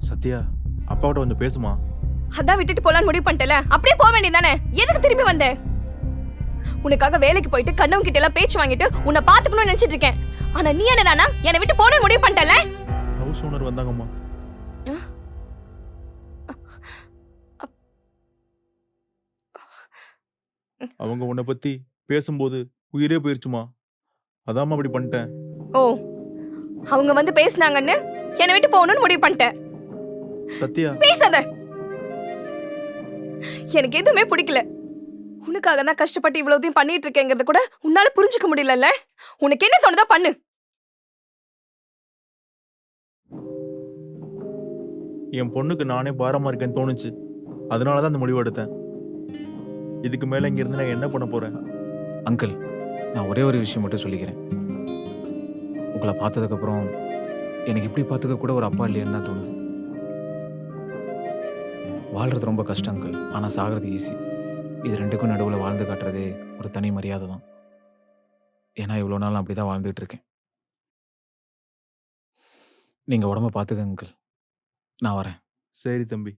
சத்யா, அப்பாவோட கொஞ்சம் பேசுமா. அதான் விட்டுட்டு போலான்னு முடிவு பண்ணிட்டல, அப்படியே போக வேண்டியதானே? எதுக்கு திரும்பி வந்த? உனக்காக வேலைக்கு போயிட்டு கண்ணவங்க கிட்ட எல்லாம் பேச்சு வாங்கிட்டு உன்னை பாத்துக்கணும்னு நினைச்சிட்டு இருக்கேன். ஆனா நீ என்னடானா என்னை விட்டு போகணும்னு முடிவு பண்ணிட்டல. House owner வந்தாங்கம்மா. அவங்க உன்னை பத்தி பேசும்போது உயிரே போயிருச்சுமா. அதாம்மா அப்படி பண்ணிட்டேன். ஓ, அவங்க வந்து பேசினாங்கன்னு என்னை விட்டு போகணும்னு முடிவு பண்ணிட்டேன். சத்யா, பேசாத. எனக்கு எதுவுமே பிடிக்கல. உனக்காக தான் கஷ்டப்பட்டு இவ்வளவுதையும் பண்ணிட்டு இருக்கேங்கிறத கூட உன்னால புரிஞ்சுக்க முடியலல்ல. உனக்கு என்ன தோணுதா பண்ணு. என் பொண்ணுக்கு நானே பாரமா இருக்கேன்னு தோணுச்சு. அதனாலதான் அந்த முடிவு எடுத்தேன். இதுக்கு மேல இங்க இருந்து நான் என்ன பண்ண போறேன்? அங்கிள், நான் ஒரே ஒரு விஷயம் மட்டும் சொல்லிக்கிறேன். உங்களை பார்த்ததுக்கப்புறம் எனக்கு இப்படி பார்த்துக்க கூட ஒரு அப்பா இல்லையேன்னு தான் தோணுது. வாழ்றது ரொம்ப கஷ்டம் அங்கிள், ஆனால் சாகிறது ஈஸி. இது ரெண்டுக்கும் நடுவில் வாழ்ந்து காட்டுறதே ஒரு தனி மரியாதை தான். ஏன்னா இவ்வளோ நாள் நான் அப்படி தான் வாழ்ந்துட்டு இருக்கேன். நீங்கள் உடம்ப பார்த்துக்க அங்கிள். நான் வரேன். சரி தம்பி.